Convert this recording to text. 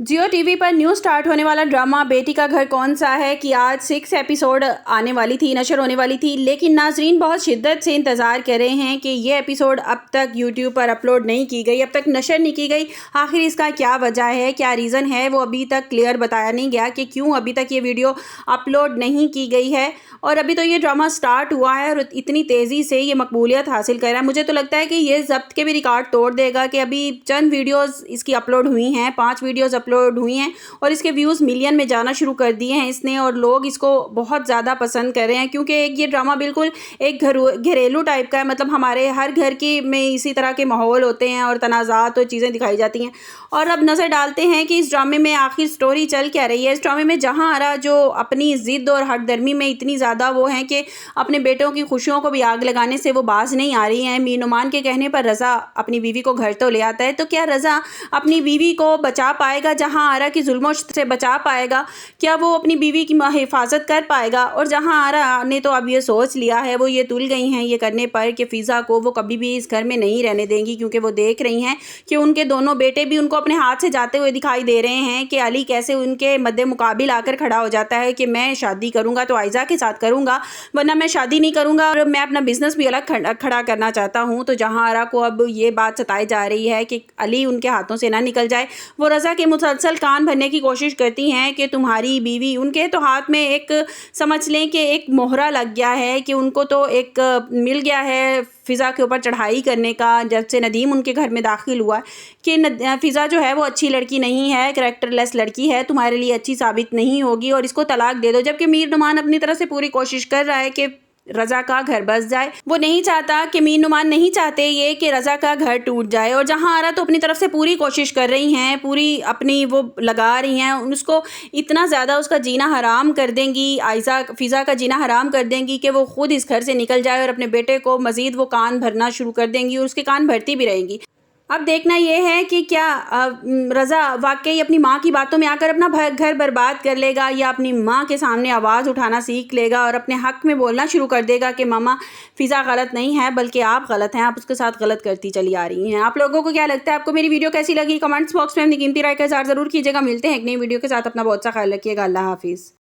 जियो TV पर new start होने वाला ड्रामा बेटी का घर कौन सा है कि आज 6 एपिसोड आने वाली थी, नशर होने वाली थी, लेकिन नाजरीन बहुत शिद्दत से इंतज़ार कर रहे हैं कि ये एपिसोड अब तक यूट्यूब पर अपलोड नहीं की गई, अब तक नशर नहीं की गई। आखिर इसका क्या वजह है, क्या रीज़न है, वो अभी तक क्लियर बताया नहीं गया कि क्यों अभी तक ये वीडियो अपलोड नहीं की गई है। और अभी तो ये ड्रामा स्टार्ट हुआ है और इतनी तेज़ी से ये मकबूलियत हासिल कर रहा है, मुझे तो लगता है कि ये ज़ब्त के भी रिकॉर्ड तोड़ देगा कि अभी चंद वीडियोज़ इसकी अपलोड हुई हैं, 5 वीडियोज़ अपलोड हुई हैं और इसके व्यूज़ मिलियन में जाना शुरू कर दिए हैं इसने और लोग इसको बहुत ज़्यादा पसंद कर रहे हैं क्योंकि ये ड्रामा बिल्कुल एक घरेलू टाइप का है। मतलब हमारे हर घर की में इसी तरह के माहौल होते हैं और तनाज़ात और चीज़ें दिखाई जाती हैं। और अब नज़र डालते हैं कि इस ड्रामे में आखिर स्टोरी चल क्या रही है। इस ड्रामे में जहाँ आरा जो अपनी ज़िद और हठधर्मी में इतनी ज़्यादा वो हैं कि अपने बेटों की खुशियों को भी आग लगाने से वो बाज नहीं आ रही हैं। मीर नुमान के कहने पर रज़ा अपनी बीवी को घर तो ले आता है, तो क्या रज़ा अपनी बीवी को बचा पाएगा, जहाँ आरा की जुल्मों से बचा पाएगा? क्या वो अपनी बीवी की हिफाजत कर पाएगा? और जहाँ आरा ने तो अब ये सोच लिया है, वो ये तुल गई हैं ये करने पर कि फ़िज़ा को वो कभी भी इस घर में नहीं रहने देंगी, क्योंकि वो देख रही हैं कि उनके दोनों बेटे भी उनको अपने हाथ से जाते हुए दिखाई दे रहे हैं कि अली कैसे उनके मद्दे मुकाबिल आकर खड़ा हो जाता है कि मैं शादी करूँगा तो आयज़ा के साथ करूँगा, वरना मैं शादी नहीं करूँगा और मैं अपना बिज़नेस भी अलग खड़ा करना चाहता हूँ। तो जहाँ आरा को अब ये बात सताई जा रही है कि अली उनके हाथों से ना निकल जाए, वो रज़ा के मुसलसल कान भरने की कोशिश करती हैं कि तुम्हारी बीवी, उनके तो हाथ में एक समझ लें कि एक मोहरा लग गया है कि उनको तो एक मिल गया है फ़िज़ा के ऊपर चढ़ाई करने का, जब से नदीम उनके घर में दाखिल हुआ कि फ़िज़ा जो है वो अच्छी लड़की नहीं है, कैरेक्टरलेस लड़की है, तुम्हारे लिए अच्छी साबित नहीं होगी और इसको तलाक दे दो। जबकि मीर नुमान अपनी तरफ से पूरी कोशिश कर रहा है कि रज़ा का घर बस जाए। वो नहीं चाहता कि मीर नुमान नहीं चाहते ये कि रज़ा का घर टूट जाए। और जहाँ आरा तो अपनी तरफ से पूरी कोशिश कर रही हैं, पूरी अपनी वो लगा रही हैं, उसको इतना ज़्यादा उसका जीना हराम कर देंगी, आयज़ा फ़िज़ा का जीना हराम कर देंगी कि वो खुद इस घर से निकल जाए और अपने बेटे को मज़ीद वो कान भरना शुरू कर देंगी और उसके कान भरती भी रहेंगी। अब देखना ये है कि क्या रज़ा वाकई अपनी माँ की बातों में आकर अपना घर बर्बाद कर लेगा या अपनी माँ के सामने आवाज़ उठाना सीख लेगा और अपने हक़ में बोलना शुरू कर देगा कि मामा फ़िज़ा गलत नहीं है बल्कि आप गलत हैं, आप उसके साथ गलत करती चली आ रही हैं। आप लोगों को क्या लगता है, आपको मेरी वीडियो कैसी लगी? कमेंट्स बॉक्स में अपनी कीमती राय का इज़हार ज़रूर कीजिएगा। मिलते हैं एक नई वीडियो के साथ, अपना बहुत सा ख्याल रखिएगा। अल्लाह हाफ़िज़।